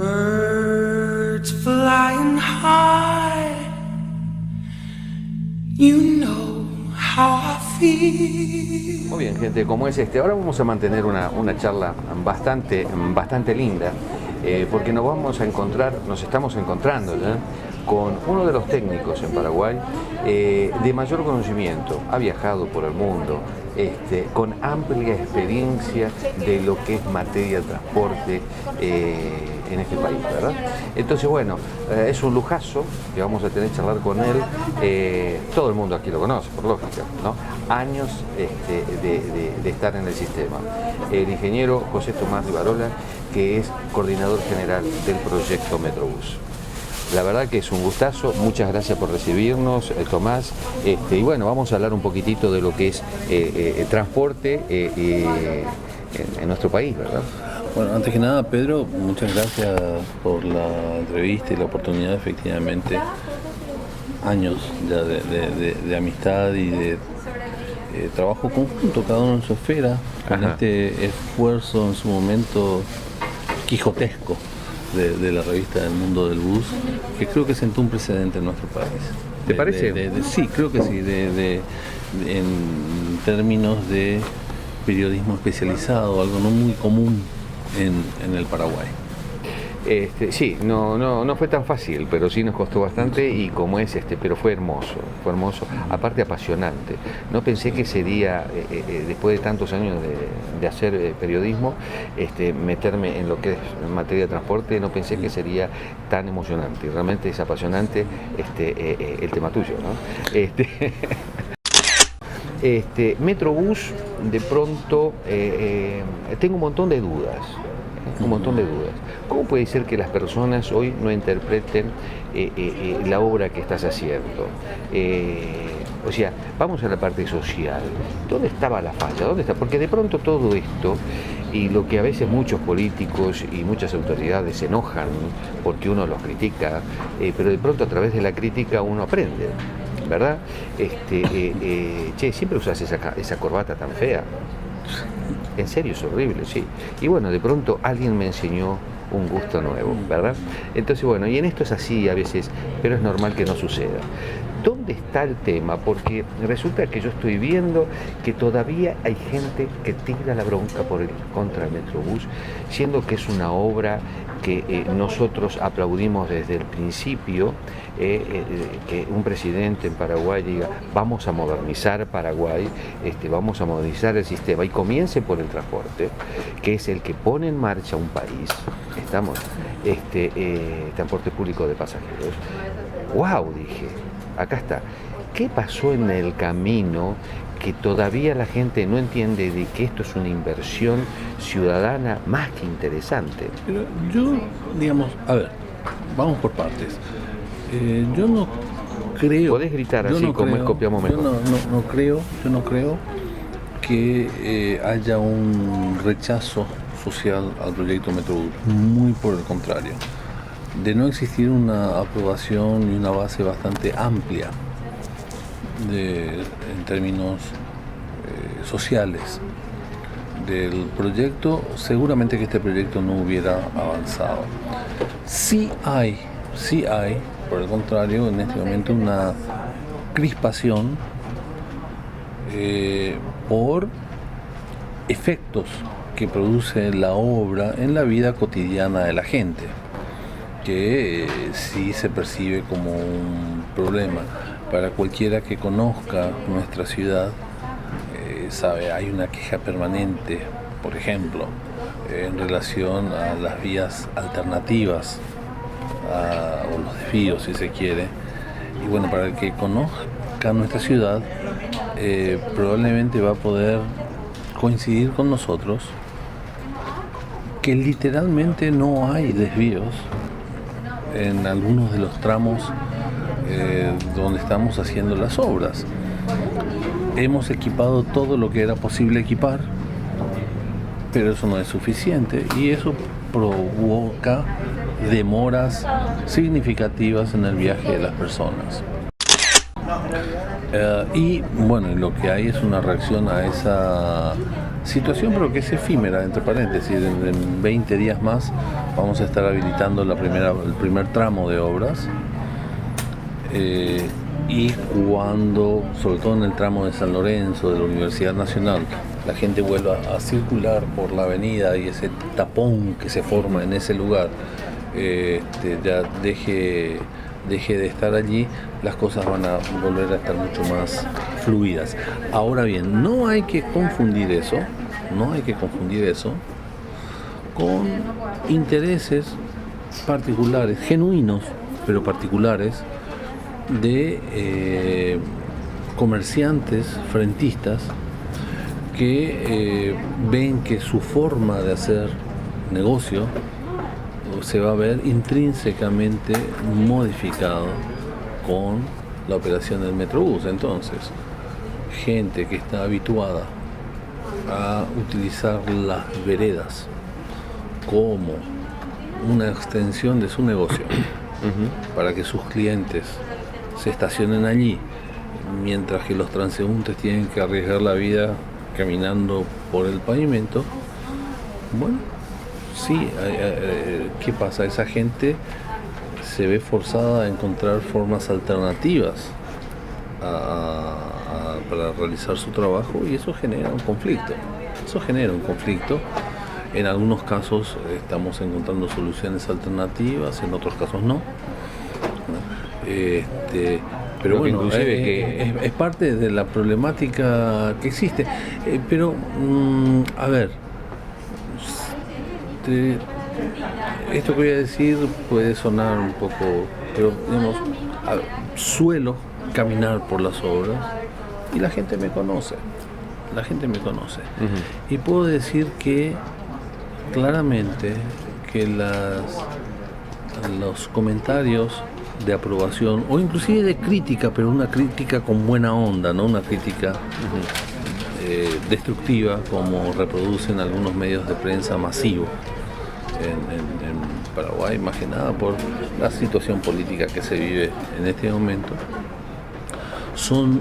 Birds flying high, you know how I feel. Muy bien, gente, como es ahora vamos a mantener una charla bastante linda, porque nos estamos encontrando ya con uno de los técnicos en Paraguay de mayor conocimiento. Ha viajado por el mundo, con amplia experiencia de lo que es materia de transporte en este país, ¿verdad? Entonces, bueno, es un lujazo que vamos a tener que charlar con él. Todo el mundo aquí lo conoce, por lógica, ¿no? Años de estar en el sistema. El ingeniero José Tomás Rivarola, que es coordinador general del proyecto Metrobús. La verdad que es un gustazo, muchas gracias por recibirnos, Tomás, y bueno, vamos a hablar un poquitito de lo que es el transporte en nuestro país, ¿verdad? Bueno, antes que nada, Pedro, muchas gracias por la entrevista y la oportunidad, efectivamente, años ya de amistad y de trabajo conjunto, cada uno en su esfera, con este esfuerzo en su momento quijotesco de la revista del mundo del bus, que creo que sentó un precedente en nuestro país. ¿Te parece? Sí, creo que sí, en términos de periodismo especializado, algo no muy común en el Paraguay. Sí, no fue tan fácil, pero sí nos costó bastante y como es, pero fue hermoso, aparte apasionante. No pensé que sería, después de tantos años de hacer periodismo, meterme en lo que es materia de transporte, no pensé que sería tan emocionante. Realmente es apasionante el tema tuyo, ¿no? Metrobús, de pronto, tengo un montón de dudas. ¿Cómo puede ser que las personas hoy no interpreten la obra que estás haciendo? O sea, vamos a la parte social. ¿Dónde estaba la falla? ¿Dónde está? Porque de pronto todo esto, y lo que a veces muchos políticos y muchas autoridades se enojan porque uno los critica, pero de pronto a través de la crítica uno aprende, ¿verdad? Siempre usas esa corbata tan fea. En serio, es horrible, sí. Y bueno, de pronto alguien me enseñó un gusto nuevo, ¿verdad? Entonces, bueno, y en esto es así a veces, pero es normal que no suceda. ¿Dónde está el tema? Porque resulta que yo estoy viendo que todavía hay gente que tira la bronca contra el Metrobús, siendo que es una obra que nosotros aplaudimos desde el principio, que un presidente en Paraguay diga, vamos a modernizar Paraguay, vamos a modernizar el sistema, y comience por el transporte, que es el que pone en marcha un país, transporte público de pasajeros. ¡Wow! Dije, acá está. ¿Qué pasó en el camino que todavía la gente no entiende de que esto es una inversión ciudadana más que interesante? Pero yo, digamos, a ver, vamos por partes. Yo no creo... Podés gritar así como copiamos mejor. Yo no creo que haya un rechazo social al proyecto Metrobús. Muy por el contrario. De no existir una aprobación y una base bastante amplia en términos sociales del proyecto, seguramente que este proyecto no hubiera avanzado. Sí hay, por el contrario, en este momento una crispación por efectos que produce la obra en la vida cotidiana de la gente, que sí se percibe como un problema. Para cualquiera que conozca nuestra ciudad, sabe, hay una queja permanente, por ejemplo, en relación a las vías alternativas, o los desvíos, si se quiere. Y bueno, para el que conozca nuestra ciudad, probablemente va a poder coincidir con nosotros que literalmente no hay desvíos en algunos de los tramos donde estamos haciendo las obras. Hemos equipado todo lo que era posible equipar, pero eso no es suficiente y eso provoca demoras significativas en el viaje de las personas. Y bueno, lo que hay es una reacción a esa situación, pero que es efímera, entre paréntesis. En 20 días más vamos a estar habilitando el primer tramo de obras. Y cuando, sobre todo en el tramo de San Lorenzo, de la Universidad Nacional, la gente vuelva a circular por la avenida y ese tapón que se forma en ese lugar ya deje de estar allí, las cosas van a volver a estar mucho más fluidas. Ahora bien, no hay que confundir eso con intereses particulares, genuinos, pero particulares, de comerciantes frentistas que ven que su forma de hacer negocio se va a ver intrínsecamente modificado con la operación del Metrobús. Entonces, gente que está habituada a utilizar las veredas como una extensión de su negocio para que sus clientes se estacionen allí, mientras que los transeúntes tienen que arriesgar la vida caminando por el pavimento. Bueno, sí, ¿qué pasa? Esa gente se ve forzada a encontrar formas alternativas para realizar su trabajo, y eso genera un conflicto. En algunos casos estamos encontrando soluciones alternativas, en otros casos no. Pero bueno, es parte de la problemática que existe. Pero, a ver, esto que voy a decir puede sonar un poco, pero digamos, suelo caminar por las obras y la gente me conoce. Y puedo decir que claramente que los comentarios de aprobación o inclusive de crítica, pero una crítica con buena onda, no una crítica destructiva como reproducen algunos medios de prensa masivos en Paraguay, más que nada por la situación política que se vive en este momento. Son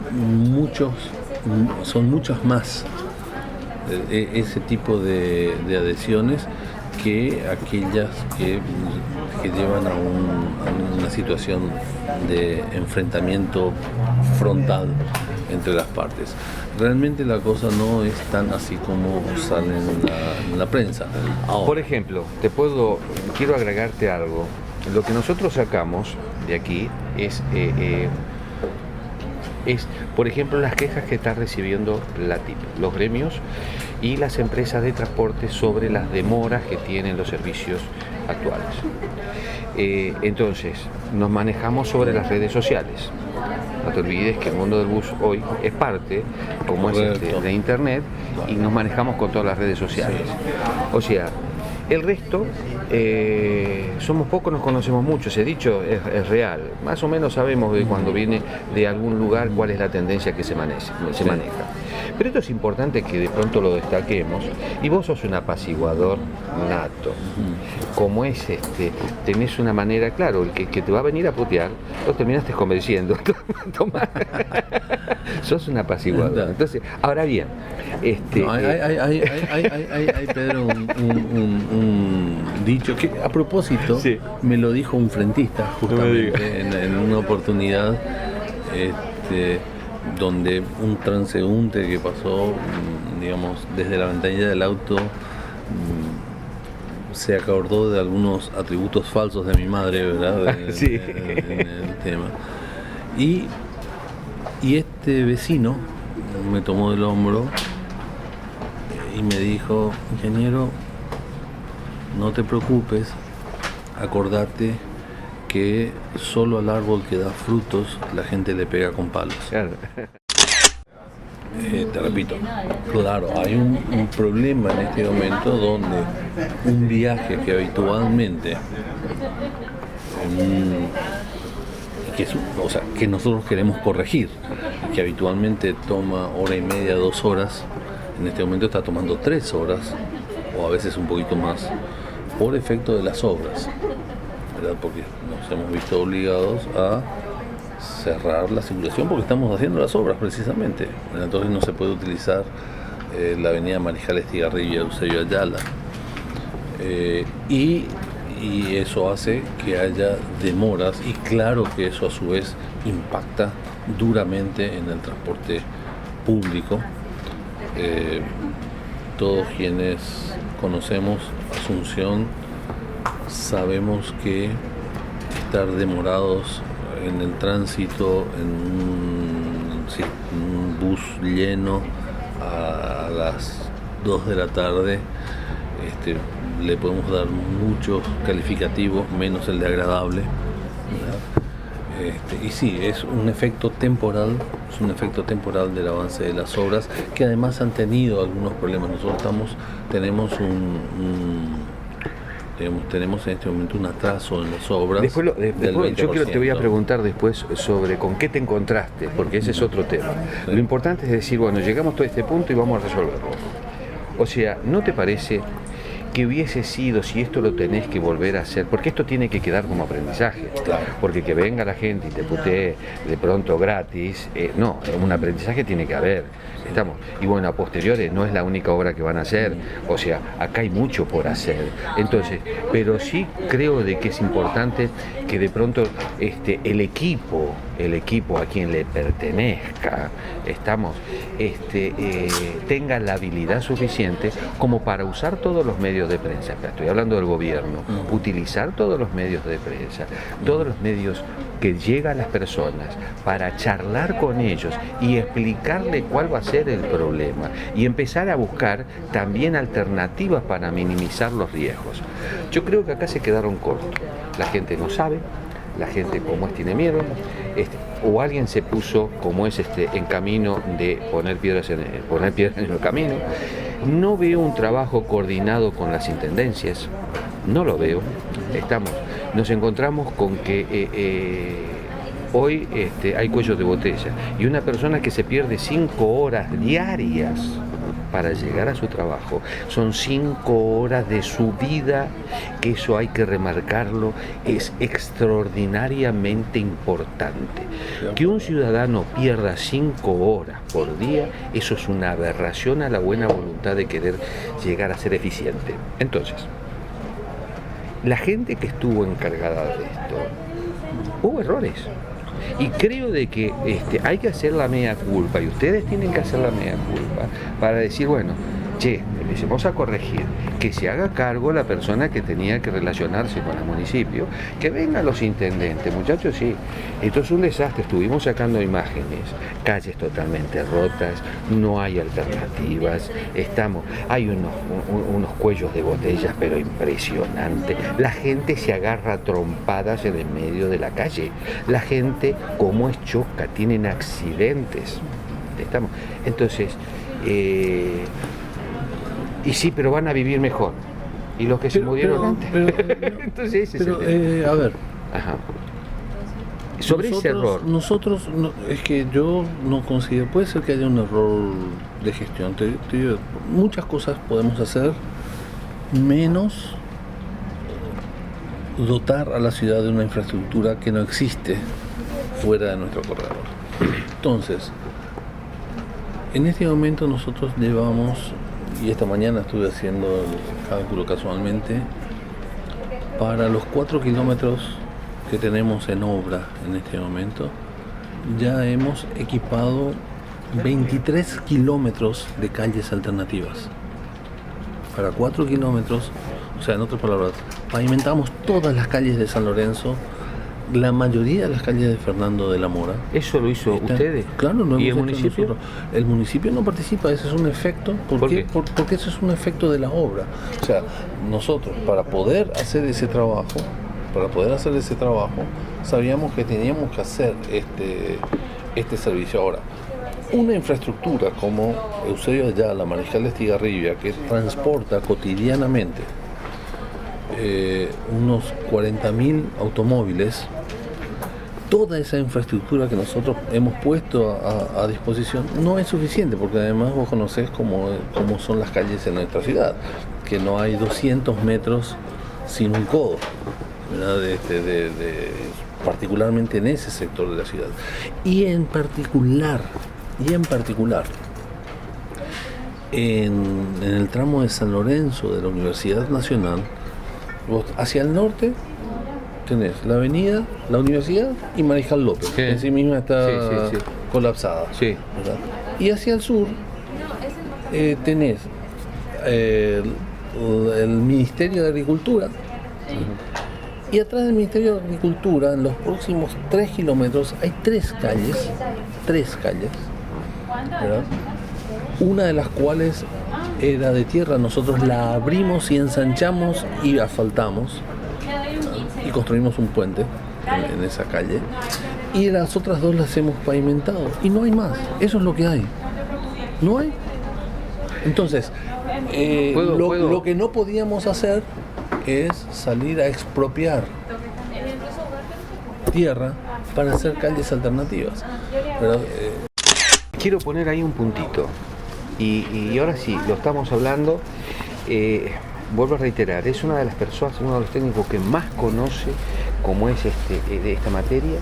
muchas más ese tipo de adhesiones que aquellas que llevan a una situación de enfrentamiento frontal entre las partes. Realmente la cosa no es tan así como sale en la prensa. Ahora, por ejemplo, quiero agregarte algo. Lo que nosotros sacamos de aquí es, por ejemplo, las quejas que está recibiendo la TIP, los gremios y las empresas de transporte sobre las demoras que tienen los servicios actuales. Entonces, nos manejamos sobre las redes sociales. No te olvides que el mundo del bus hoy es parte, como es de Internet, y nos manejamos con todas las redes sociales. O sea, el resto, somos pocos, nos conocemos mucho, ese dicho es real. Más o menos sabemos que cuando viene de algún lugar cuál es la tendencia que se maneja. Pero esto es importante que de pronto lo destaquemos, y vos sos un apaciguador nato. Como es tenés una manera, claro, el que te va a venir a putear, lo terminaste convenciendo. Toma. Sos un apaciguador. Entonces, ahora bien, hay Pedro, un dicho que a propósito me lo dijo un frentista justamente en una oportunidad donde un transeúnte que pasó, digamos, desde la ventanilla del auto, se acordó de algunos atributos falsos de mi madre, ¿verdad? En el tema. Y este vecino me tomó del hombro y me dijo: ingeniero, no te preocupes, acordate que solo al árbol que da frutos la gente le pega con palos. Claro. Te repito, claro, hay un problema en este momento donde un viaje que habitualmente que nosotros queremos corregir, que habitualmente toma 1:30, 2 horas, en este momento está tomando 3 horas o a veces un poquito más, por efecto de las obras, ¿verdad? Porque nos hemos visto obligados a cerrar la circulación porque estamos haciendo las obras precisamente. Entonces no se puede utilizar la avenida Mariscal Estigarribia, Eusebio Ayala. Y eso hace que haya demoras y claro que eso a su vez impacta duramente en el transporte público. Todos quienes conocemos Asunción sabemos que estar demorados en el tránsito, en un bus lleno a las 2 de la tarde, le podemos dar muchos calificativos, menos el de agradable, y sí, es un efecto temporal del avance de las obras, que además han tenido algunos problemas. Nosotros tenemos tenemos en este momento un atraso en las obras. Después yo te voy a preguntar después sobre con qué te encontraste, porque ese es otro tema. Sí. Lo importante es decir, bueno, llegamos a este punto y vamos a resolverlo. O sea, ¿no te parece que hubiese sido, si esto lo tenés que volver a hacer, porque esto tiene que quedar como aprendizaje, claro, porque que venga la gente y te putee de pronto gratis, no, un aprendizaje tiene que haber, estamos, y bueno, a posteriores no es la única obra que van a hacer, o sea, acá hay mucho por hacer, entonces, pero sí creo de que es importante que de pronto el equipo a quien le pertenezca, tenga la habilidad suficiente como para usar todos los medios de prensa, estoy hablando del gobierno, utilizar todos los medios de prensa, todos los medios que llegan a las personas para charlar con ellos y explicarle cuál va a ser el problema y empezar a buscar también alternativas para minimizar los riesgos. Yo creo que acá se quedaron cortos, la gente no sabe, la gente como es tiene miedo, o alguien se puso como es en camino de poner piedras en el camino. No veo un trabajo coordinado con las intendencias, no lo veo. Nos encontramos con que hoy hay cuellos de botella y una persona que se pierde 5 horas diarias para llegar a su trabajo, son 5 horas de su vida, que eso hay que remarcarlo, es extraordinariamente importante. Que un ciudadano pierda 5 horas por día, eso es una aberración a la buena voluntad de querer llegar a ser eficiente. Entonces, la gente que estuvo encargada de esto, hubo errores. Y creo de que hay que hacer la mea culpa, y ustedes tienen que hacer la mea culpa para decir, bueno, empecemos a corregir, que se haga cargo la persona que tenía que relacionarse con el municipio, que vengan los intendentes, muchachos, sí, esto es un desastre, estuvimos sacando imágenes, calles totalmente rotas, no hay alternativas, hay unos cuellos de botellas, pero impresionante, la gente se agarra a trompadas en el medio de la calle, la gente, como es choca, tienen accidentes, entonces, y sí, pero van a vivir mejor. Y los que se murieron antes. Entonces, a ver. Ajá. Sobre ese error. Nosotros, es que yo no considero, puede ser que haya un error de gestión. Te digo, muchas cosas podemos hacer, menos dotar a la ciudad de una infraestructura que no existe fuera de nuestro corredor. Entonces, en este momento nosotros llevamos, y esta mañana estuve haciendo el cálculo casualmente, para los 4 kilómetros que tenemos en obra en este momento, ya hemos equipado 23 kilómetros de calles alternativas. Para 4 kilómetros, o sea, en otras palabras, pavimentamos todas las calles de San Lorenzo, la mayoría de las calles de Fernando de la Mora. ¿Eso lo hizo ustedes? Claro, lo hemos ¿Y el hecho municipio? nosotros. El municipio no participa, ese es un efecto. ¿Por qué? Porque eso es un efecto de la obra. O sea, nosotros, para poder hacer ese trabajo, sabíamos que teníamos que hacer este servicio. Ahora, una infraestructura como Eusebio Ayala, Mariscal Estigarribia, que transporta cotidianamente unos 40.000 automóviles, toda esa infraestructura que nosotros hemos puesto a disposición no es suficiente, porque además vos conocés cómo son las calles en nuestra ciudad, que no hay 200 metros sin un codo, ¿verdad? particularmente en ese sector de la ciudad. Y en particular, en el tramo de San Lorenzo de la Universidad Nacional, vos hacia el norte tenés la avenida, la universidad y Mariscal López, Sí. que en sí misma está Sí. colapsada. Sí. ¿Verdad? Y hacia el sur tenés el Ministerio de Agricultura, y atrás del Ministerio de Agricultura, en los próximos 3 kilómetros, hay tres calles, ¿verdad? Una de las cuales era de tierra, nosotros la abrimos y ensanchamos y asfaltamos y construimos un puente en esa calle, y las otras dos las hemos pavimentado y no hay más. Eso es lo que hay, no hay. Entonces lo que no podíamos hacer es salir a expropiar tierra para hacer calles alternativas. Pero, Quiero poner ahí un puntito, y ahora sí, lo estamos hablando, vuelvo a reiterar, es una de las personas, uno de los técnicos que más conoce cómo es de esta materia.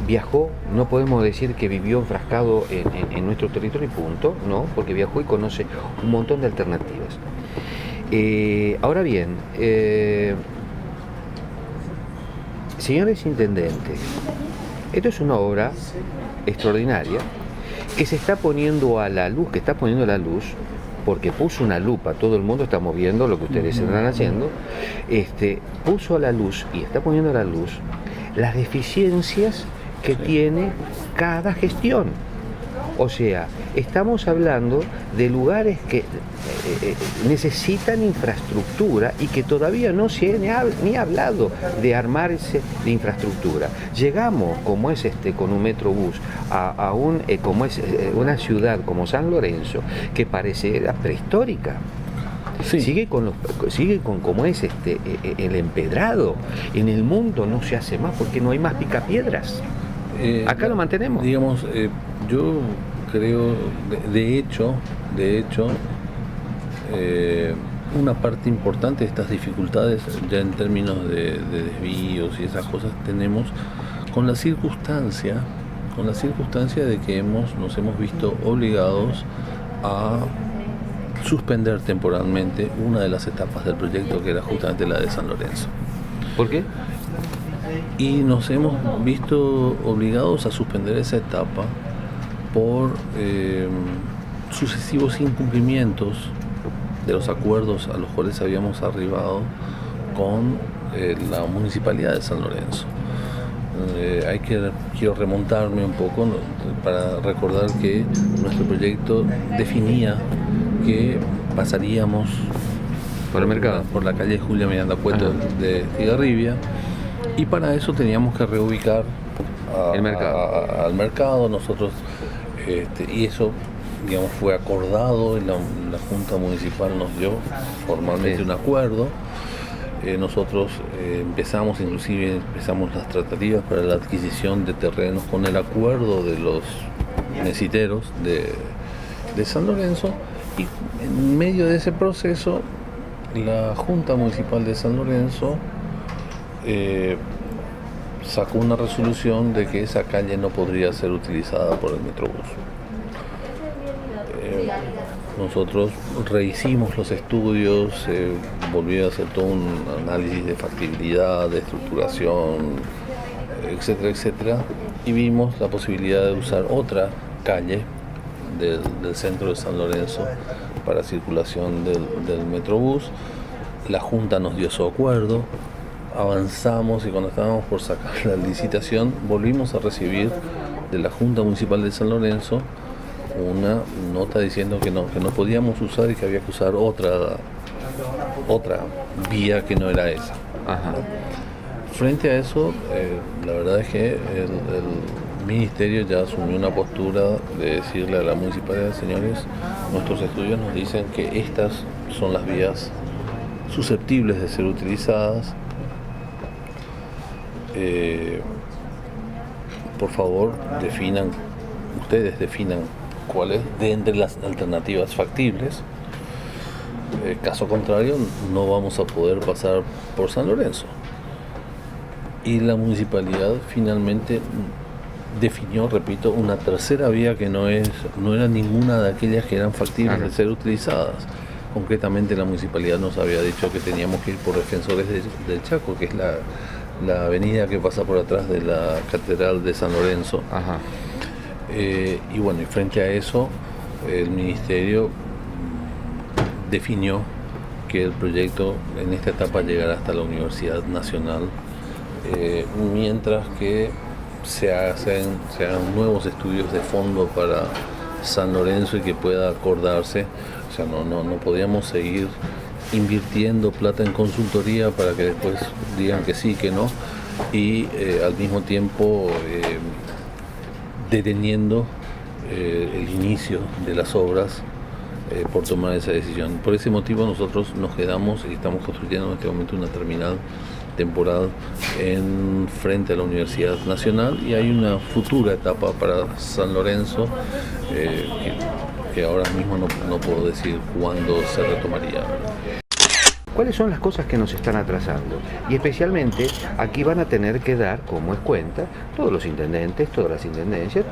Viajó, no podemos decir que vivió enfrascado en nuestro territorio y punto, no, porque viajó y conoce un montón de alternativas. Ahora bien, señores intendentes, esto es una obra extraordinaria que se está poniendo a la luz, porque puso una lupa, todo el mundo estamos viendo lo que ustedes están haciendo, puso a la luz y está poniendo a la luz las deficiencias que tiene cada gestión. O sea, estamos hablando de lugares que necesitan infraestructura y que todavía no se ha ni hablado de armarse de infraestructura. Llegamos, como es con un metrobús, como es una ciudad como San Lorenzo, que parece prehistórica. sí. Sigue con como es el empedrado. En el mundo no se hace más porque no hay más picapiedras. Acá lo mantenemos. Digamos, yo creo, de hecho, una parte importante de estas dificultades, ya en términos de desvíos y esas cosas, tenemos con la circunstancia de que nos hemos visto obligados a suspender temporalmente una de las etapas del proyecto, que era justamente la de San Lorenzo. ¿Por qué? Y nos hemos visto obligados a suspender esa etapa por sucesivos incumplimientos de los acuerdos a los cuales habíamos arribado con la Municipalidad de San Lorenzo. Quiero remontarme un poco para recordar que nuestro proyecto definía que pasaríamos Por el mercado. por la calle Julia Miranda Cueto de Estigarribia, y para eso teníamos que reubicar al mercado. Nosotros, y eso, digamos, fue acordado, y la Junta Municipal nos dio formalmente un acuerdo. Nosotros empezamos las tratativas para la adquisición de terrenos con el acuerdo de los mesiteros de San Lorenzo, y en medio de ese proceso la Junta Municipal de San Lorenzo sacó una resolución de que esa calle no podría ser utilizada por el Metrobús. Nosotros rehicimos los estudios, volvió a hacer todo un análisis de factibilidad, de estructuración, etcétera, etcétera, y vimos la posibilidad de usar otra calle del centro de San Lorenzo para circulación del Metrobús. La Junta nos dio su acuerdo, avanzamos, y cuando estábamos por sacar la licitación volvimos a recibir de la Junta Municipal de San Lorenzo una nota diciendo que no podíamos usar y que había que usar otra vía que no era esa. Ajá. Frente a eso, la verdad es que el Ministerio ya asumió una postura de decirle a la municipalidad: señores, nuestros estudios nos dicen que estas son las vías susceptibles de ser utilizadas. Por favor, ustedes definan cuáles de entre las alternativas factibles. Caso contrario, no vamos a poder pasar por San Lorenzo. y la municipalidad finalmente definió, repito, una tercera vía que no era ninguna de aquellas que eran factibles de ser utilizadas. Concretamente la municipalidad nos había dicho que teníamos que ir por Defensores del Chaco, que es la avenida que pasa por atrás de la Catedral de San Lorenzo. Ajá. Y bueno, y frente a eso, el Ministerio definió que el proyecto en esta etapa llegará hasta la Universidad Nacional, mientras que se hagan nuevos estudios de fondo para San Lorenzo y que pueda acordarse. O sea, no podíamos seguir invirtiendo plata en consultoría para que después digan que sí, que no, y al mismo tiempo deteniendo el inicio de las obras por tomar esa decisión. Por ese motivo nosotros nos quedamos y estamos construyendo en este momento una terminal temporal en frente a la Universidad Nacional, y hay una futura etapa para San Lorenzo que ahora mismo no puedo decir cuándo se retomaría. ¿Cuáles son las cosas que nos están atrasando? Y especialmente aquí van a tener que dar, como es cuenta, todos los intendentes, todas las intendencias,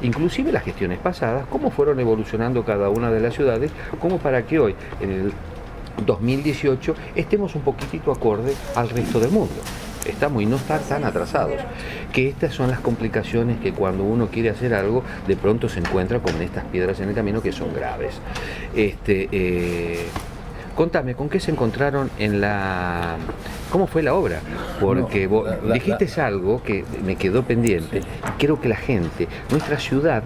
inclusive las gestiones pasadas, cómo fueron evolucionando cada una de las ciudades, como para que hoy, en el 2018, estemos un poquitito acorde al resto del mundo. Estamos y no estar tan atrasados. Que estas son las complicaciones que cuando uno quiere hacer algo, de pronto se encuentra con estas piedras en el camino que son graves. Contame, ¿con qué se encontraron cómo fue la obra? Porque vos dijiste algo que me quedó pendiente. Creo que la gente, nuestra ciudad,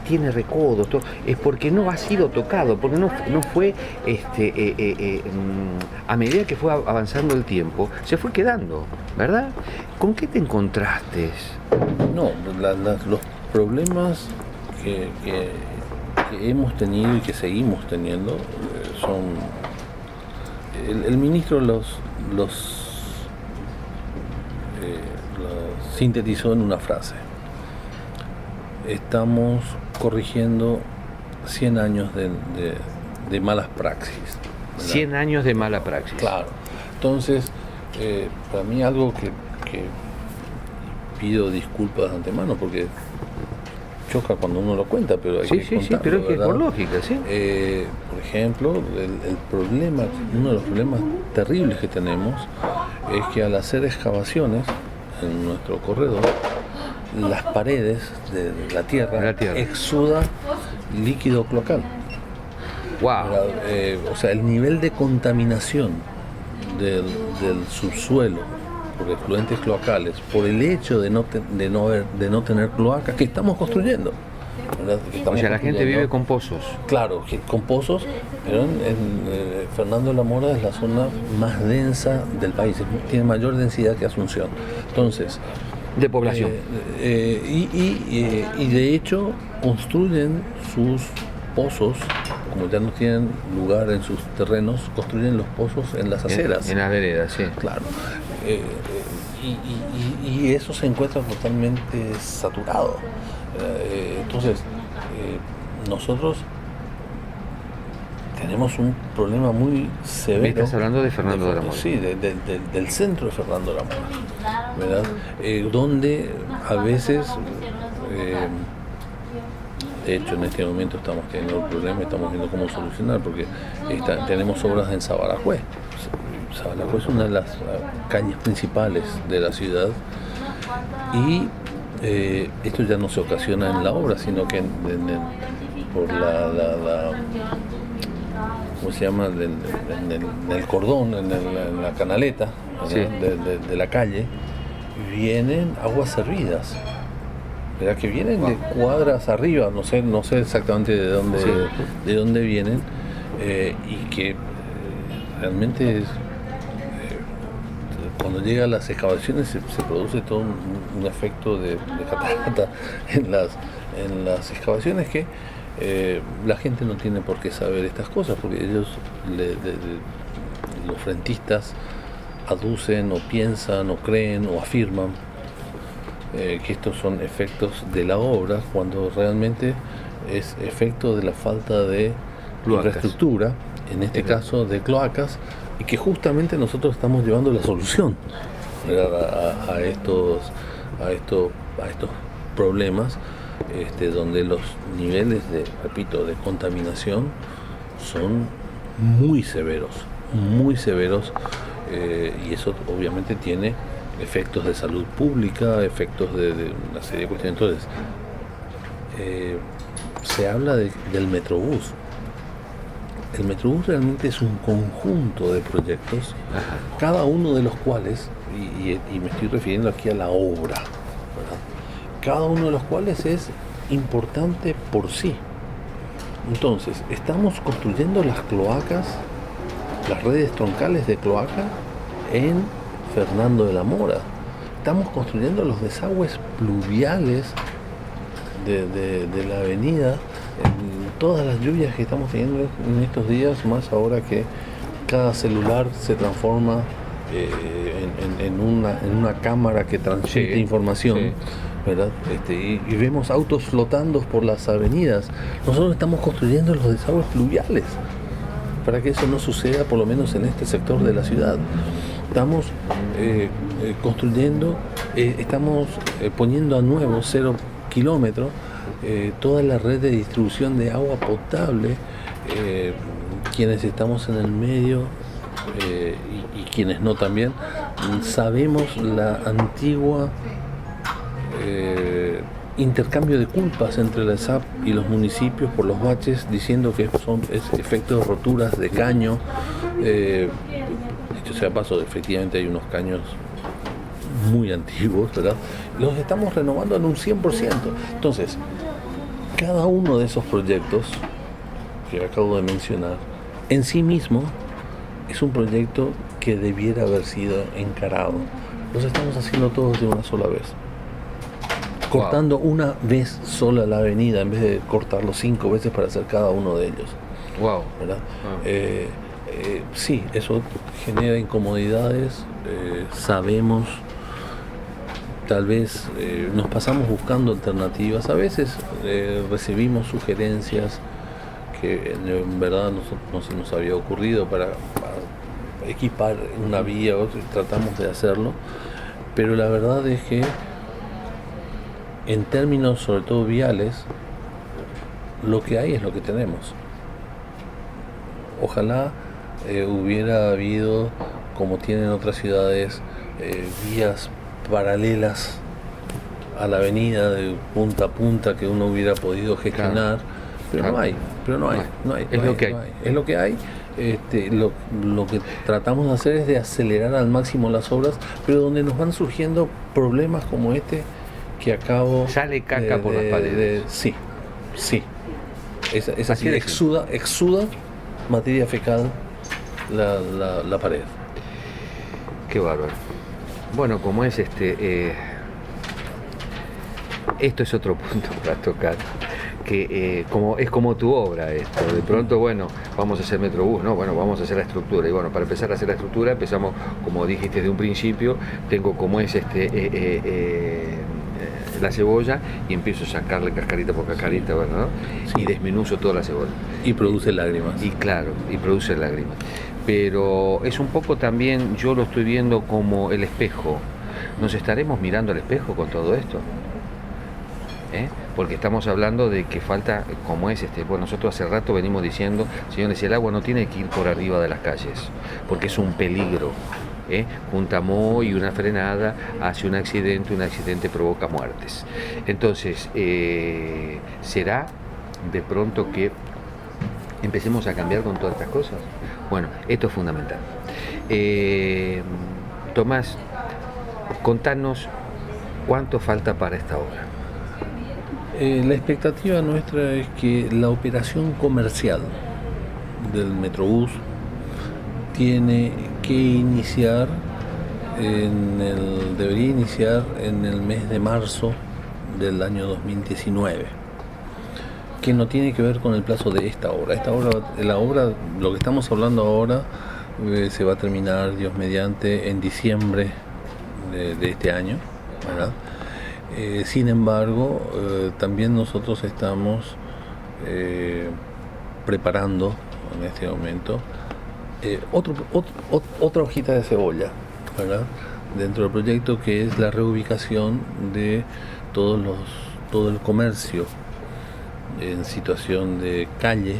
tiene recodos, es porque no ha sido tocado, porque no fue, a medida que fue avanzando el tiempo, se fue quedando, ¿verdad? ¿Con qué te encontraste? No, los problemas que hemos tenido y que seguimos teniendo son... El ministro los sintetizó en una frase: estamos corrigiendo 100 años de malas praxis, ¿verdad? 100 años de mala praxis. Claro. Entonces, para mí algo que pido disculpas de antemano, porque choca cuando uno lo cuenta, pero hay que contarlo, sí, pero es que es ¿verdad? por lógica, sí. Por ejemplo, uno de los problemas terribles que tenemos es que al hacer excavaciones en nuestro corredor, las paredes de la tierra exuda líquido cloacal. Wow. O sea, el nivel de contaminación del subsuelo por efluentes cloacales, por el hecho de no tener cloacas que estamos construyendo. O sea, la gente vive con pozos. Claro, con pozos, pero Fernando de la Mora es la zona más densa del país, tiene mayor densidad que Asunción. Entonces, de población. Y de hecho construyen sus pozos, como ya no tienen lugar en sus terrenos, construyen los pozos en las aceras. En las veredas, sí. Claro. Y eso se encuentra totalmente saturado. Entonces, nosotros tenemos un problema muy severo. Me estás hablando de Fernando de la Mora. Sí, del centro de Fernando de la Mora, ¿verdad? Donde a veces, de hecho en este momento estamos teniendo el problema, estamos viendo cómo solucionar, porque tenemos obras en Sabarajué. Sabarajué es una de las calles principales de la ciudad, y esto ya no se ocasiona en la obra, sino que por ¿cómo se llama? En el cordón, en la canaleta, sí, de la calle, vienen aguas servidas, ¿verdad? Que vienen de cuadras arriba, no sé exactamente de dónde vienen, y que realmente cuando llegan las excavaciones se produce todo un efecto de catarata en las excavaciones, que la gente no tiene por qué saber estas cosas, porque ellos, los frentistas, aducen o piensan o creen o afirman que estos son efectos de la obra, cuando realmente es efecto de la falta de infraestructura, en este caso de cloacas, y que justamente nosotros estamos llevando la solución. ¿verdad? a estos problemas, donde los niveles repito, de contaminación son muy severos, y eso obviamente tiene efectos de salud pública, efectos de una serie de cuestiones. Entonces, se habla del Metrobús. El Metrobús realmente es un conjunto de proyectos, cada uno de los cuales, y me estoy refiriendo aquí a la obra, ¿verdad? Cada uno de los cuales es importante por sí. Entonces, estamos construyendo las cloacas, las redes troncales de cloaca en Fernando de la Mora. Estamos construyendo los desagües pluviales de la avenida, en todas las lluvias que estamos teniendo en estos días, más ahora que cada celular se transforma en una cámara que transmite información, ¿verdad? Y vemos autos flotando por las avenidas. Nosotros estamos construyendo los desagües pluviales para que eso no suceda, por lo menos en este sector de la ciudad. Estamos construyendo, estamos poniendo a nuevo 0 kilómetros toda la red de distribución de agua potable. Quienes estamos en el medio y quienes no también, sabemos la antigua intercambio de culpas entre la SAP y los municipios por los baches, diciendo que es efecto de roturas de caño. Dicho sea paso, efectivamente hay unos caños muy antiguos, ¿verdad? Los estamos renovando en un 100%. Entonces, cada uno de esos proyectos que acabo de mencionar, en sí mismo, es un proyecto que debiera haber sido encarado. Los estamos haciendo todos de una sola vez. Cortando una vez sola la avenida, en vez de cortarlo 5 veces para hacer cada uno de ellos. Wow. ¿Verdad? Sí, eso genera incomodidades, sabemos, tal vez nos pasamos buscando alternativas, a veces recibimos sugerencias que en verdad no se nos había ocurrido para equipar una vía, tratamos de hacerlo, pero la verdad es que en términos sobre todo viales, lo que hay es lo que tenemos. Ojalá hubiera habido, como tienen otras ciudades, vías paralelas a la avenida de punta a punta que uno hubiera podido gestionar, pero no hay. Es lo que hay. Lo que tratamos de hacer es de acelerar al máximo las obras, pero donde nos van surgiendo problemas como este que acabo. Sale caca por las paredes. Sí. Es así, exuda materia fecal la pared. Qué bárbaro. Bueno, como es esto es otro punto para tocar, que es como tu obra esto. De pronto, bueno, vamos a hacer Metrobús, ¿no? Bueno, vamos a hacer la estructura. Y bueno, para empezar a hacer la estructura empezamos, como dijiste desde un principio, tengo como es la cebolla y empiezo a sacarle cascarita por cascarita, ¿verdad? Sí. Y desmenuzo toda la cebolla. Y produce lágrimas. Y claro, y produce lágrimas. Pero es un poco también, yo lo estoy viendo como el espejo. ¿Nos estaremos mirando al espejo con todo esto? Porque estamos hablando de que falta, como es bueno, nosotros hace rato venimos diciendo, señores, el agua no tiene que ir por arriba de las calles, porque es un peligro. Un tamó y una frenada hace un accidente provoca muertes. Entonces, ¿será de pronto que empecemos a cambiar con todas estas cosas? Bueno, esto es fundamental. Tomás, contanos cuánto falta para esta obra. La expectativa nuestra es que la operación comercial del Metrobús tiene que iniciar debería iniciar en el mes de marzo del año 2019, que no tiene que ver con el plazo de esta obra. La obra, lo que estamos hablando ahora, se va a terminar, Dios mediante, en diciembre de este año, ¿verdad? Sin embargo, también nosotros estamos preparando en este momento otra hojita de cebolla, ¿verdad? dentro del proyecto, que es la reubicación de todo el comercio en situación de calle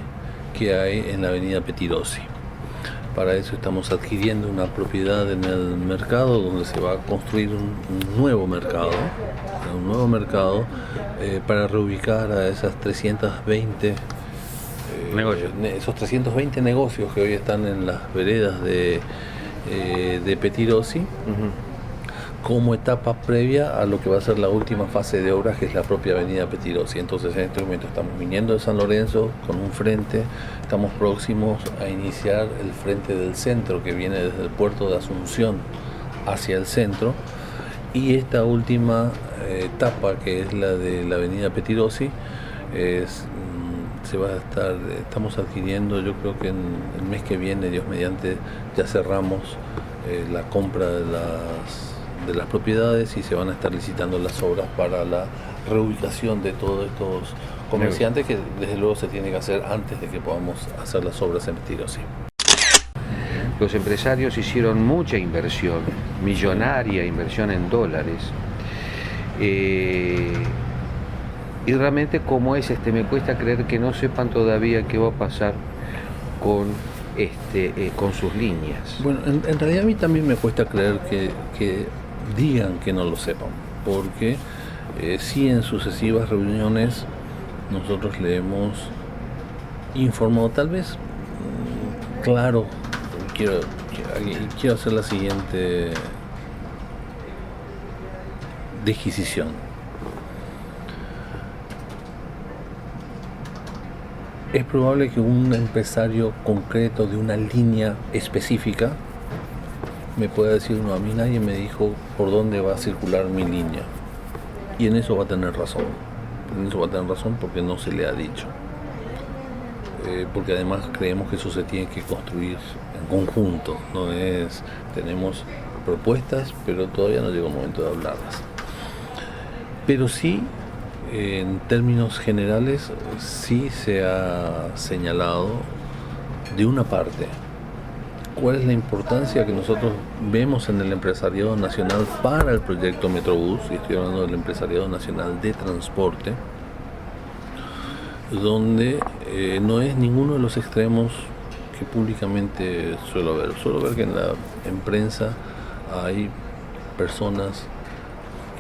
que hay en la avenida Pettirossi. Para eso estamos adquiriendo una propiedad en el mercado donde se va a construir un nuevo mercado para reubicar a esas 320 esos 320 negocios que hoy están en las veredas de Pettirossi. Ujú. Como etapa previa a lo que va a ser la última fase de obras, que es la propia avenida Pettirossi. Entonces, en este momento estamos viniendo de San Lorenzo con un frente, estamos próximos a iniciar el frente del centro, que viene desde el puerto de Asunción hacia el centro, y esta última etapa, que es la de la avenida Pettirossi, estamos adquiriendo, yo creo que en el mes que viene, Dios mediante, ya cerramos la compra de las propiedades y se van a estar licitando las obras para la reubicación de todos estos comerciantes, que desde luego se tiene que hacer antes de que podamos hacer las obras en Pettirossi. Los empresarios hicieron mucha inversión, millonaria inversión en dólares. Y realmente, como es, me cuesta creer que no sepan todavía qué va a pasar con sus líneas. Bueno, en realidad a mí también me cuesta creer que digan que no lo sepan, porque sí, en sucesivas reuniones nosotros le hemos informado. Tal vez, claro, quiero hacer la siguiente disquisición. Es probable que un empresario concreto de una línea específica me pueda decir: no, a mí nadie me dijo por dónde va a circular mi línea. Y en eso va a tener razón. Porque no se le ha dicho. Porque además creemos que eso se tiene que construir en conjunto. Tenemos propuestas, pero todavía no llegó el momento de hablarlas. Pero sí, en términos generales, sí se ha señalado de una parte cuál es la importancia que nosotros vemos en el empresariado nacional para el proyecto Metrobús, y estoy hablando del empresariado nacional de transporte, donde no es ninguno de los extremos que públicamente suelo ver. Suelo ver que en prensa hay personas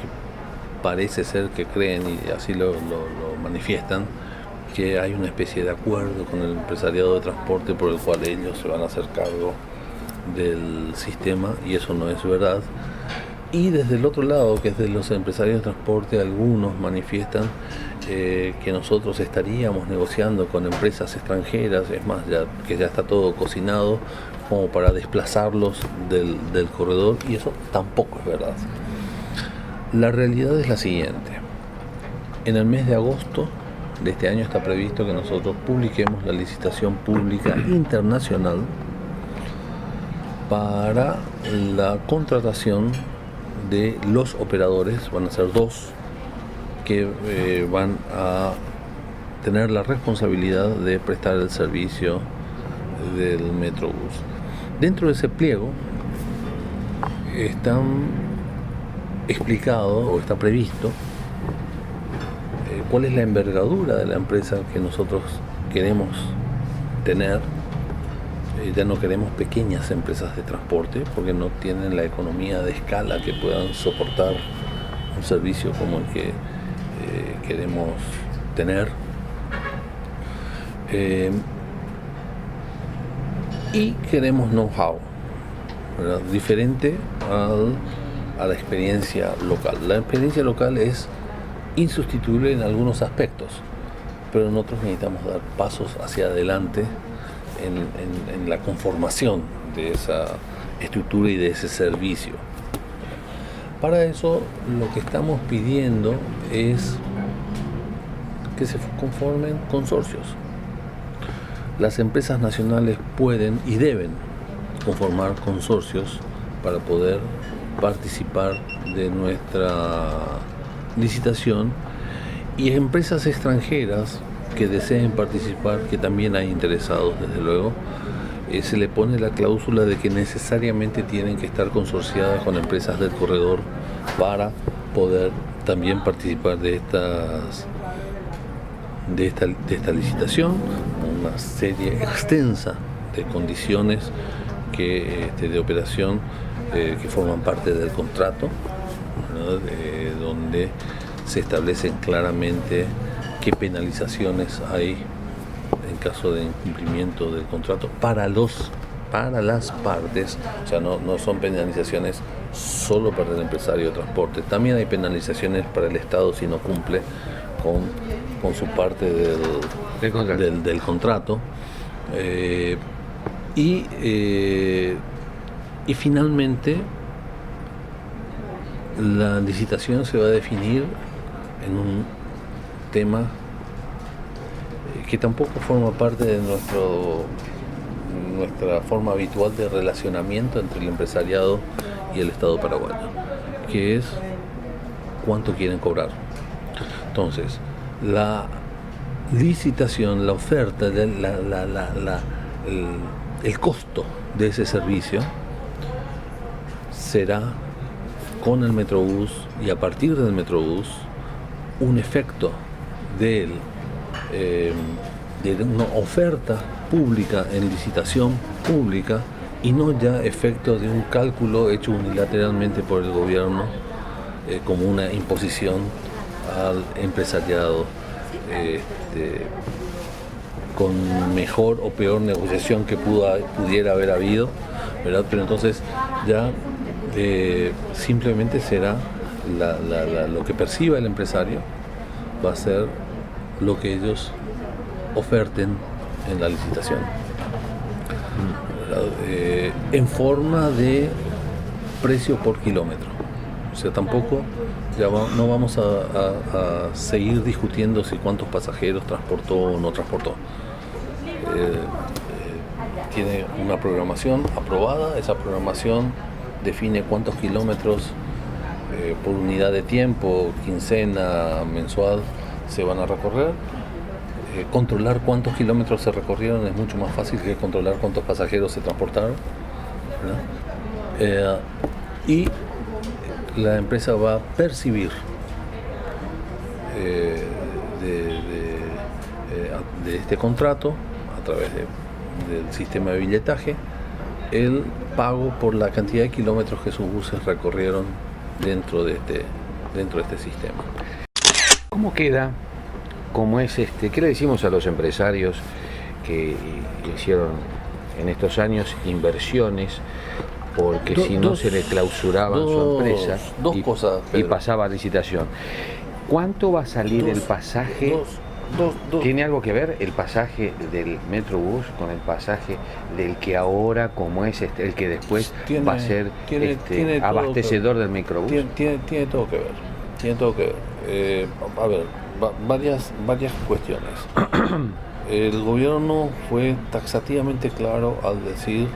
que parece ser que creen, y así lo manifiestan, que hay una especie de acuerdo con el empresariado de transporte por el cual ellos se van a hacer cargo del sistema, y eso no es verdad. Y desde el otro lado, que es de los empresarios de transporte, algunos manifiestan que nosotros estaríamos negociando con empresas extranjeras, es más, que ya está todo cocinado como para desplazarlos del corredor, y eso tampoco es verdad. La realidad es la siguiente: en el mes de agosto de este año está previsto que nosotros publiquemos la licitación pública internacional para la contratación de los operadores. Van a ser 2 que van a tener la responsabilidad de prestar el servicio del Metrobús. Dentro de ese pliego están explicado, o está previsto, cuál es la envergadura de la empresa que nosotros queremos tener. Ya no queremos pequeñas empresas de transporte, porque no tienen la economía de escala que puedan soportar un servicio como el que queremos tener. Y queremos know-how, ¿verdad?, diferente a la experiencia local. La experiencia local es insustituible en algunos aspectos, pero nosotros necesitamos dar pasos hacia adelante en la conformación de esa estructura y de ese servicio. Para eso, lo que estamos pidiendo es que se conformen consorcios. Las empresas nacionales pueden y deben conformar consorcios para poder participar de nuestra licitación, y empresas extranjeras que deseen participar, que también hay interesados desde luego, se le pone la cláusula de que necesariamente tienen que estar consorciadas con empresas del corredor para poder también participar de esta licitación, una serie extensa de condiciones de operación que forman parte del contrato, ¿no? Donde se establecen claramente qué penalizaciones hay en caso de incumplimiento del contrato para las partes. O sea, no son penalizaciones solo para el empresario de transporte, también hay penalizaciones para el Estado si no cumple con su parte del contrato. Y finalmente la licitación se va a definir en un tema que tampoco forma parte de nuestra forma habitual de relacionamiento entre el empresariado y el Estado paraguayo, que es cuánto quieren cobrar. Entonces, la licitación, la oferta, el costo de ese servicio será con el Metrobús, y a partir del Metrobús un efecto de una oferta pública en licitación pública, y no ya efecto de un cálculo hecho unilateralmente por el gobierno como una imposición al empresariado con mejor o peor negociación que pudiera haber habido, ¿verdad? Pero entonces ya simplemente será lo que perciba el empresario, va a ser lo que ellos oferten en la licitación, en forma de precio por kilómetro. O sea, tampoco no vamos a seguir discutiendo si cuántos pasajeros transportó o no transportó. Tiene una programación aprobada, esa programación define cuántos kilómetros por unidad de tiempo, quincena, mensual, se van a recorrer. Controlar cuántos kilómetros se recorrieron es mucho más fácil que controlar cuántos pasajeros se transportaron, ¿no? Y la empresa va a percibir de este contrato, a través del sistema de billetaje, el pago por la cantidad de kilómetros que sus buses recorrieron dentro de este sistema. ¿Cómo queda? ¿Cómo es qué le decimos a los empresarios que hicieron en estos años inversiones porque si no se le clausuraban su empresa y pasaba a licitación? ¿Cuánto va a salir el pasaje? ¿Tiene algo que ver el pasaje del Metrobús con el pasaje del que ahora, como es el que después va a ser abastecedor del Microbús? Tiene todo que ver. Tiene todo que ver. A ver, varias cuestiones. El gobierno fue taxativamente claro al decir: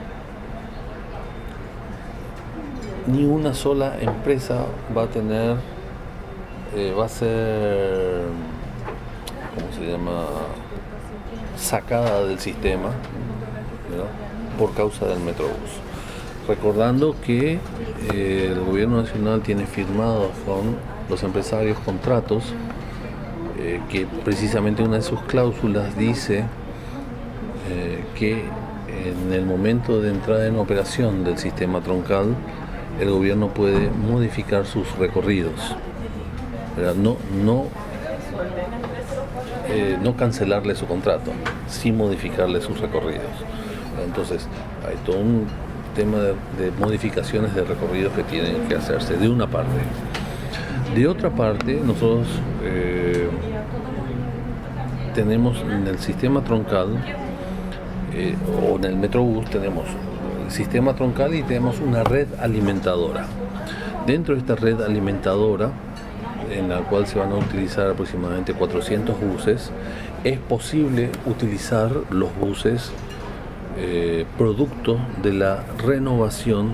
ni una sola empresa va a ser, ¿cómo se llama?, sacada del sistema, ¿verdad?, por causa del Metrobús. Recordando que el gobierno nacional tiene firmados con los empresarios contratos que precisamente una de sus cláusulas dice que en el momento de entrada en operación del sistema troncal el gobierno puede modificar sus recorridos, ¿verdad? No cancelarle su contrato, sí modificarle sus recorridos. Entonces hay todo un tema de modificaciones de recorridos que tienen que hacerse de una parte. De otra parte, nosotros tenemos en el sistema troncal o en el Metrobús tenemos el sistema troncal y tenemos una red alimentadora. Dentro de esta red alimentadora, en la cual se van a utilizar aproximadamente 400 buses, es posible utilizar los buses producto de la renovación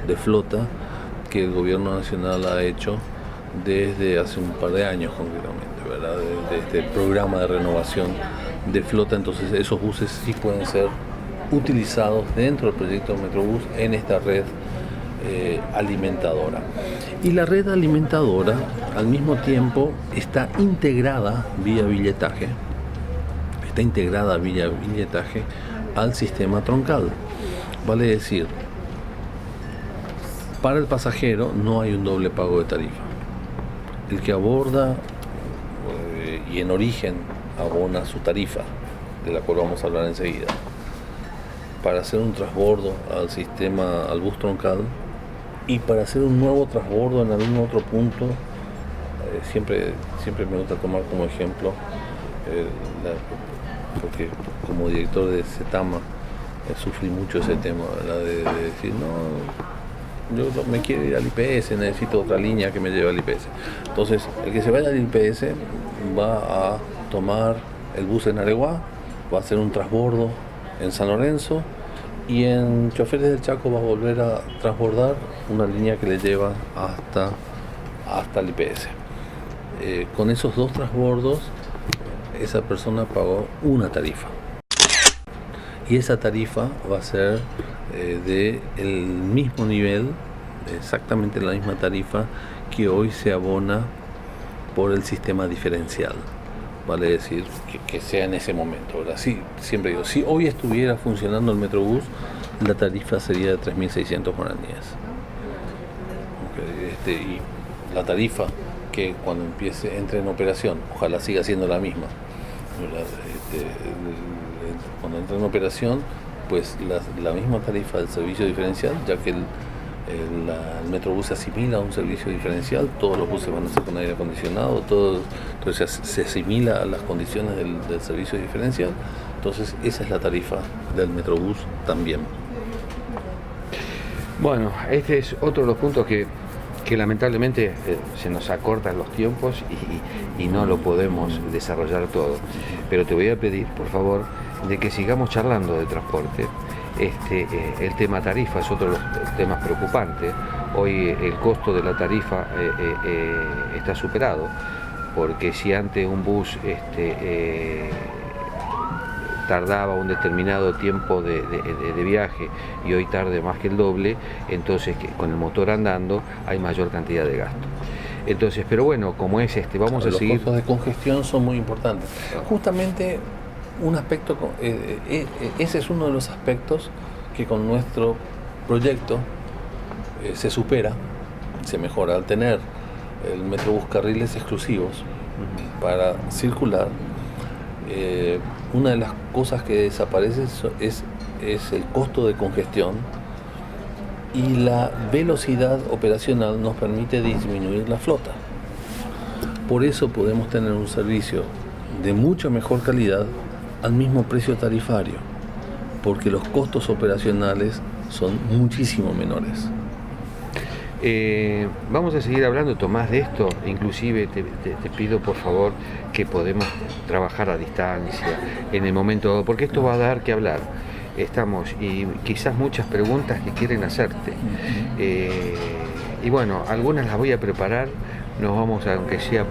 de flota que el gobierno nacional ha hecho desde hace un par de años concretamente, ¿verdad? De este programa de renovación de flota. Entonces esos buses sí pueden ser utilizados dentro del proyecto Metrobús en esta red alimentadora. Y la red alimentadora al mismo tiempo está integrada vía billetaje al sistema troncal. Vale decir, para el pasajero no hay un doble pago de tarifa. El que aborda y en origen abona su tarifa, de la cual vamos a hablar enseguida, para hacer un transbordo al bus troncal y para hacer un nuevo transbordo en algún otro punto. Siempre me gusta tomar como ejemplo, porque como director de CETAMA sufrí mucho ese tema, ¿verdad? De decir, no, yo me quiero ir al IPS, necesito otra línea que me lleve al IPS. Entonces, el que se vaya al IPS va a tomar el bus en Areguá, va a hacer un transbordo en San Lorenzo y en Choferes del Chaco va a volver a transbordar una línea que le lleva hasta el IPS. Con esos dos transbordos, esa persona pagó una tarifa. Y esa tarifa va a ser del mismo nivel, exactamente la misma tarifa que hoy se abona por el sistema diferencial. Vale decir que sea en ese momento. Ahora sí, siempre digo, si hoy estuviera funcionando el Metrobús, la tarifa sería de 3.600 guaraníes. Y la tarifa que cuando entre en operación, ojalá siga siendo la misma. Cuando entra en operación, pues la misma tarifa del servicio diferencial, ya que el Metrobús se asimila a un servicio diferencial, todos los buses van a ser con aire acondicionado, entonces se asimila a las condiciones del servicio diferencial. Entonces esa es la tarifa del Metrobús también. Bueno, este es otro de los puntos que lamentablemente se nos acortan los tiempos y no lo podemos desarrollar todo. Pero te voy a pedir, por favor, de que sigamos charlando de transporte. El tema tarifa es otro de los temas preocupantes. Hoy el costo de la tarifa está superado, porque si antes un bus tardaba un determinado tiempo de viaje y hoy tarde más que el doble, entonces con el motor andando hay mayor cantidad de gasto. Entonces, pero bueno, como es vamos a seguir. Los costos de congestión son muy importantes. Justamente un aspecto, ese es uno de los aspectos que con nuestro proyecto se supera, se mejora al tener el Metrobús carriles exclusivos para circular. Una de las cosas que desaparece es el costo de congestión, y la velocidad operacional nos permite disminuir la flota. Por eso podemos tener un servicio de mucha mejor calidad al mismo precio tarifario, porque los costos operacionales son muchísimo menores. Vamos a seguir hablando, Tomás, de esto. Inclusive te pido por favor que podemos trabajar a distancia en el momento, porque esto va a dar que hablar. Y quizás muchas preguntas que quieren hacerte. Y bueno, algunas las voy a preparar. Nos vamos, aunque sea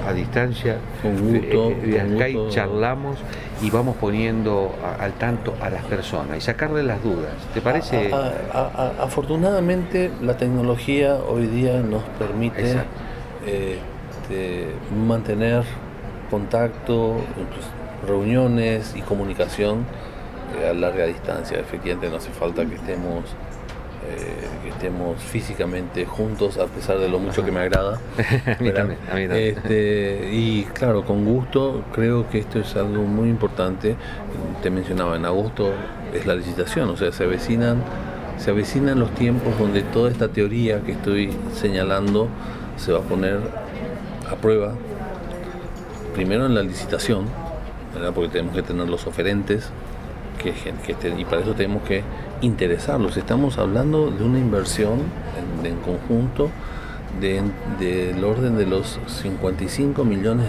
a distancia, con gusto, Skype, charlamos y vamos poniendo al tanto a las personas y sacarle las dudas. ¿Te parece? Afortunadamente la tecnología hoy día nos permite mantener contacto, reuniones y comunicación a larga distancia. Efectivamente no hace falta que estemos físicamente juntos, a pesar de lo mucho que me agrada. A mí también. Y claro, con gusto. Creo que esto es algo muy importante. Te mencionaba, en agosto es la licitación, o sea, se avecinan los tiempos donde toda esta teoría que estoy señalando se va a poner a prueba, primero en la licitación, ¿verdad? Porque tenemos que tener los oferentes y para eso tenemos que interesarlos. Estamos hablando de una inversión en conjunto del orden de los $55 millones.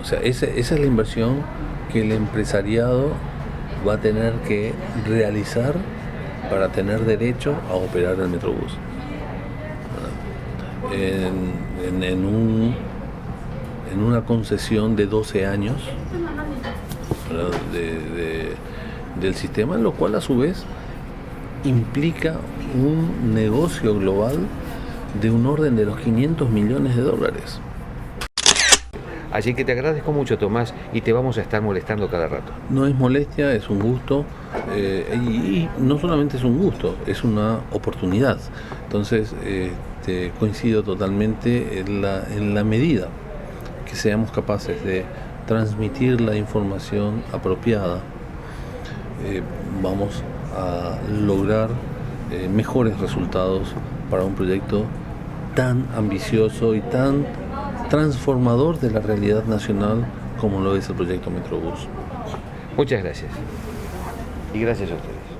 O sea, esa es la inversión que el empresariado va a tener que realizar para tener derecho a operar el Metrobús. En una concesión de 12 años, del sistema, lo cual a su vez implica un negocio global de un orden de los 500 millones de dólares. Así que te agradezco mucho, Tomás, y te vamos a estar molestando cada rato. No es molestia, es un gusto, y no solamente es un gusto, es una oportunidad. Entonces, coincido totalmente en la medida que seamos capaces de transmitir la información apropiada, vamos a lograr mejores resultados para un proyecto tan ambicioso y tan transformador de la realidad nacional como lo es el proyecto Metrobús. Muchas gracias. Y gracias a ustedes.